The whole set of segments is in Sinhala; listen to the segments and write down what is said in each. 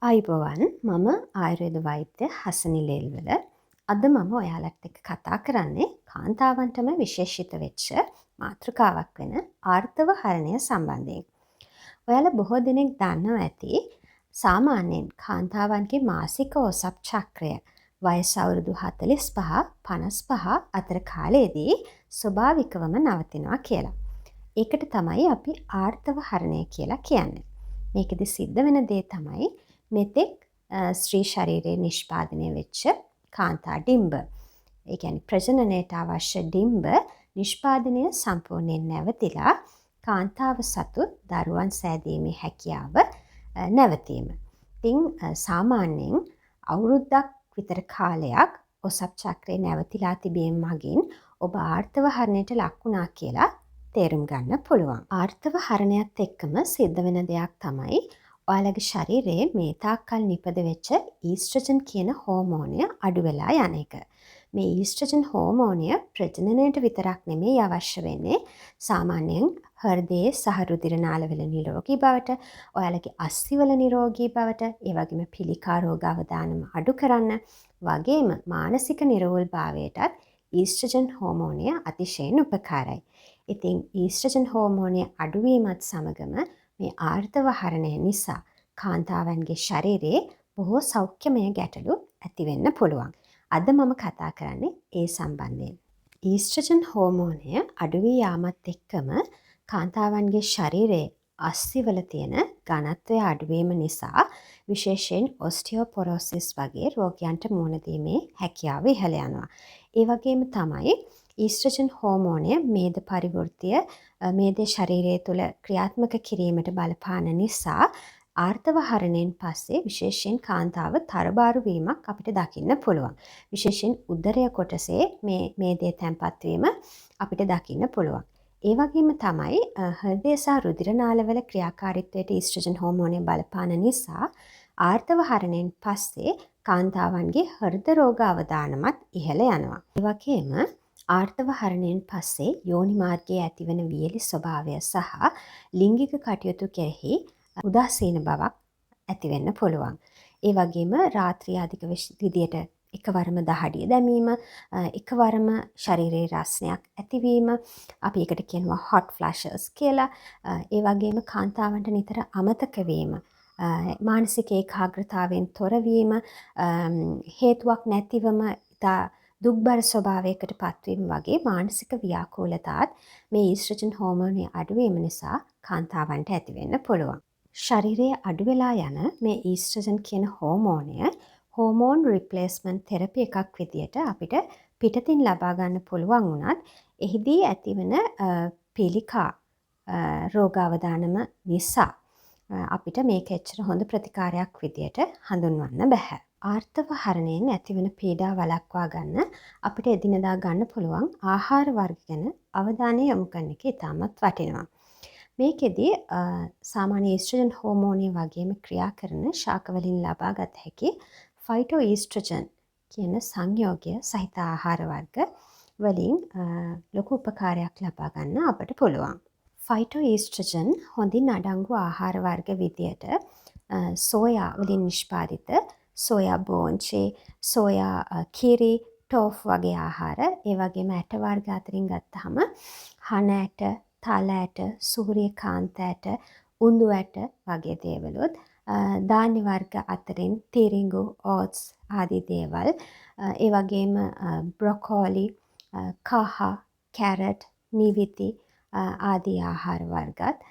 අයිබෝවන් මම ආයුර්වේද වෛද්‍ය හසනිල් එල්වල. අද මම ඔයාලත් එක්ක කතා කරන්නේ කාන්තාවන්ටම විශේෂිත වෙච්ච මාතෘකාවක් වෙන ආර්තව හරණය සම්බන්ධයෙන්. ඔයාලා බොහෝ දෙනෙක් දන්නවා ඇති සාමාන්‍යයෙන් කාන්තාවන්ගේ මාසික ඔසප් චක්‍රය වයස අවුරුදු 45-55 අතර කාලයේදී ස්වභාවිකවම නවතිනවා කියලා. ඒකට තමයි අපි ආර්තව හරණය කියලා කියන්නේ. මේකෙදි සිද්ධ වෙන දේ තමයි මෙතෙක් ස්ත්‍රී ශරීරයේ නිෂ්පාදනය වෙච්ච කාන්තා ඩිම්බ. ඒ කියන්නේ ප්‍රජනනයට අවශ්‍ය ඩිම්බ නිෂ්පාදනය සම්පූර්ණයෙන් නැවතිලා කාන්තාව සතු දරුවන් සෑදීමේ හැකියාව නැවතීම. ඉතින් සාමාන්‍යයෙන් අවුරුද්දක් විතර කාලයක් ඔසප් චක්‍රේ නැවතිලා තිබීම මගින් ඔබ ආර්තව හරණයට ලක් වුණා කියලා තේරුම් ගන්න පුළුවන්. ආර්තව හරණයත් එක්කම සිද්ධ වෙන දෙයක් තමයි ඔයාලගේ ශරීරයේ මේ තාක්කල් නිපද වෙච්ච ඊස්ට්‍රජන් කියන හෝමෝනය අඩු වෙලා යන එක. මේ ඊස්ට්‍රජන් හෝමෝනය ප්‍රජනනයට විතරක් නෙමෙයි අවශ්‍ය වෙන්නේ. සාමාන්‍යයෙන් හෘදයේ සහ රුධිර නාලවල නිරෝගී බවට, ඔයාලගේ අස්සිවල නිරෝගී බවට, ඒ වගේම පිළිකා රෝග අවදානම අඩු කරන්න, වගේම මානසික නිරෝල්භාවයටත් ඊස්ට්‍රජන් හෝමෝනය අතිශයින් උපකාරයි. ඉතින් ඊස්ට්‍රජන් හෝමෝනය අඩුවීමත් සමගම මේ ආර්තව හරණය නිසා කාන්තාවන්ගේ ශරීරයේ බොහෝ සෞඛ්‍යමය ගැටලු ඇති වෙන්න පුළුවන්. අද මම කතා කරන්නේ ඒ සම්බන්ධයෙන්. ඊස්ට්‍රජන් හෝමෝනය අඩු වී යාමත් එක්කම කාන්තාවන්ගේ ශරීරයේ අස්සිවල තියෙන ඝනත්වය අඩුවීම නිසා විශේෂයෙන් ඔස්ටියෝපොරොසිස් වගේ රෝගයන්ට මුහුණ දීමේ හැකියාව ඉහළ යනවා. ඒ වගේම තමයි ඊස්ට්‍රජන් හෝමෝනය මේද පරිවෘත්තිය මේදේ ශරීරය තුළ ක්‍රියාත්මක කිරීමට බලපාන නිසා ආර්තව හරණයෙන් පස්සේ විශේෂයෙන් කාන්තාව තරබාරු වීමක් අපිට දකින්න පුළුවන්. විශේෂයෙන් උදරය කොටසේ මේදේ තැන්පත් වීම අපිට දකින්න පුළුවන්. ඒ වගේම තමයි හෘදය සහ රුධිර නාලවල ක්‍රියාකාරීත්වයට ඊස්ට්‍රජන් හෝමෝනය බලපාන නිසා ආර්තව හරණයෙන් පස්සේ කාන්තාවන්ගේ හෘද රෝග අවදානමත් ඉහළ යනවා. ඒ වගේම ආර්තව හරණයෙන් පස්සේ යෝනි මාර්ගයේ ඇතිවන වියලි ස්වභාවය සහ ලිංගික කටයුතු කෙරෙහි උදාසීන බවක් ඇති වෙන්න පුළුවන්. ඒ වගේම රාත්‍රී අධික විදියට එකවරම දහඩිය දැමීම, එකවරම ශරීරයේ රස්නයක් ඇතිවීම, අපි ඒකට කියනවා hot flashes කියලා. ඒ වගේම කාන්තාවන්ට නිතර අමතක වීම, මානසික ඒකාග්‍රතාවෙන් තොරවීම, හේතුවක් නැතිවම ඉතා දුක්බර ස්වභාවයකට පත්වීම වගේ මානසික ව්‍යාකූලතාත් මේ ඊස්ට්‍රජන් හෝමෝනය අඩුවීම නිසා කාන්තාවන්ට ඇති වෙන්න පුළුවන්. ශරීරයේ අඩු වෙලා යන මේ ඊස්ට්‍රජන් කියන හෝමෝනය හෝමෝන් රිප්ලේස්මන්ට් තෙරපි එකක් විදියට අපිට පිටතින් ලබා ගන්න පුළුවන් වුණත් එහිදී ඇතිවන පිළිකා රෝග අවදානම නිසා අපිට මේක එච්චර හොඳ ප්‍රතිකාරයක් විදියට හඳුන්වන්න බෑ. ආර්තව හරණයෙන් ඇතිවන පීඩා වළක්වා ගන්න අපිට එදිනදා ගන්න පුළුවන් ආහාර වර්ග ගැන අවධානය යොමු කරන එක ඉතාමත් වටිනවා. මේකෙදී සාමාන්‍ය ඊස්ට්‍රජන් හෝමෝනය වගේම ක්‍රියා කරන ශාක වලින් ලබාගත හැකි ෆයිටෝ ඊස්ට්‍රජන් කියන සංයෝගය සහිත ආහාර වර්ග වලින් ලොකු උපකාරයක් ලබා ගන්න අපට පුළුවන්. ෆයිටෝ ඊස්ට්‍රජන් හොඳින් අඩංගු ආහාර වර්ග විදියට සෝයා වලින් නිෂ්පාදිත සෝයා බෝංචි, සෝයා කිරි, ටෝෆ් වගේ ආහාර, ඒ වගේම ඇට වර්ග අතරින් ගත්තාම හන ඇට, තල ඇට, සූර්යකාන්ත ඇට, උඳු ඇට වගේ දේවලුත්, ධාන්‍ය වර්ග අතරින් තිරිඟු, ඕට්ස් ආදී දේවල්, ඒ වගේම බ්‍රොකෝලි, කහ, කැරට්, නිවිති ආදී ආහාර වර්ගත්,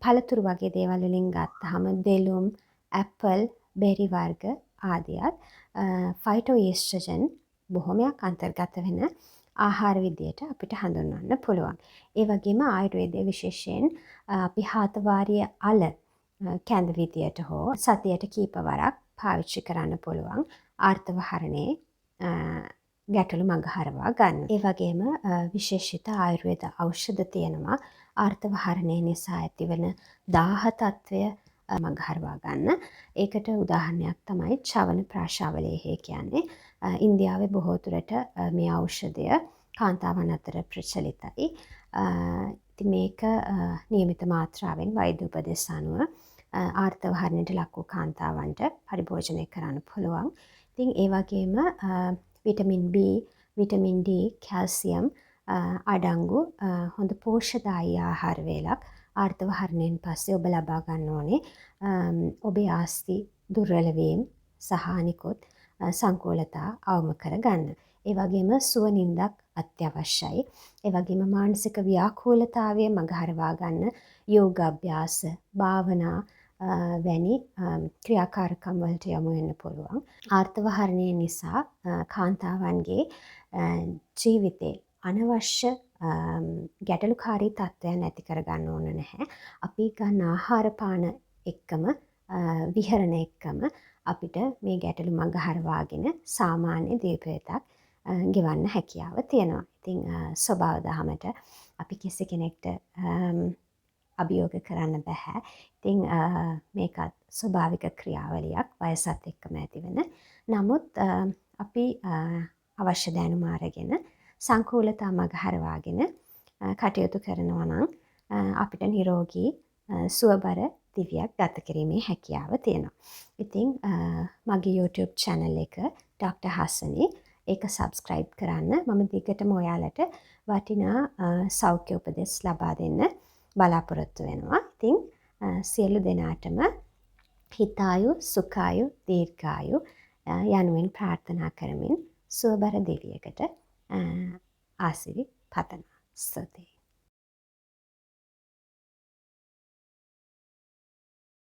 පළතුරු වගේ දේවල් වලින් ගත්තාම දෙලුම්, ඇපල්, බෙරි වර්ග ආදියත් ෆයිටෝ ඊස්ට්‍රජන් බොහොමයක් අන්තර්ගත වෙන ආහාර විදියට අපිට හඳුන්වන්න පුළුවන්. ඒ වගේම ආයුර්වේදයේ විශේෂයෙන් අපි හාතවාරිය අල කැඳ විදියට හෝ සතියට කීපවරක් පාවිච්චි කරන්න පුළුවන් ආර්තව හරණයේ ගැටලු මඟහරවා ගන්න. ඒ වගේම විශේෂිත ආයුර්වේද ඖෂධ තියෙනවා ආර්තව හරණය නිසා ඇතිවන දාහ තත්ත්වය මඟහරවා ගන්න. ඒකට උදාහරණයක් තමයි චවන ප්‍රාශාවලේහි කියන්නේ. ඉන්දියාවේ බොහෝ දුරට මේ ඖෂධය කාන්තාවන් අතර ප්‍රචලිතයි. ඉතින් මේක නියමිත මාත්‍රාවෙන් වෛද්‍ය උපදෙස් අනුව ආර්ථව හරණයට ලක් වූ කාන්තාවන්ට පරිභෝජනය කරන්න පුළුවන්. ඉතින් ඒ වගේම vitamin B, vitamin D, calcium අඩංගු හොඳ පෝෂ්‍යදායී ආහාර වේලක් ආර්ථව හරණයෙන් පස්සේ ඔබ ලබා ගන්න ඕනේ. ඔබේ ආස්ති දුර්වල වීම සහ අනිකුත් සංකූලතා අවම කරගන්න. ඒ වගේම සුවනින්දක් අත්‍යවශ්‍යයි. ඒ වගේම මානසික ව්‍යාකූලතාවය මගහරවා ගන්න යෝගාභ්‍යාස, භාවනා වැනි ක්‍රියාකාරකම් වලට යොමු වෙන්න පුළුවන්. ආර්ථව හරණය නිසා කාන්තාවන්ගේ ජීවිතේ අනවශ්‍ය ගැටලුකාරී තත්ත්වයන් ඇති කරගන්න ඕන නැහැ. අපි ගන්න ආහාර පාන එක්කම විහරණ එක්කම අපිට මේ ගැටලු මගහරවාගෙන සාමාන්‍ය දීපේතක් ගෙවන්න හැකියාව තියෙනවා. ඉතින් ස්වභාව දහමට අපි කිසි කෙනෙක්ට අභියෝග කරන්න බෑ. ඉතින් මේකත් ස්වභාවික ක්‍රියාවලියක් වයසත් එක්කම ඇතිවෙන. නමුත් අපි අවශ්‍ය දැනුම අරගෙන සංකූලතා මගහරවාගෙන කටයුතු කරනවා නම් අපිට නිරෝගී සුවබර දිවියක් ගත කිරීමේ හැකියාව තියෙනවා. ඉතින් මගේ YouTube channel එක Dr. Hasani ඒක subscribe කරන්න. මම දිගටම ඔයාලට වටිනා සෞඛ්‍ය උපදෙස් ලබා දෙන්න බලාපොරොත්තු වෙනවා. ඉතින් සියලු දෙනාටම හිතායු, සුඛායු, දීර්ඝායු යනුවෙන් ප්‍රාර්ථනා කරමින් සුවබර දිවියකට ආසිරි පතනවා. ස්තුතියි.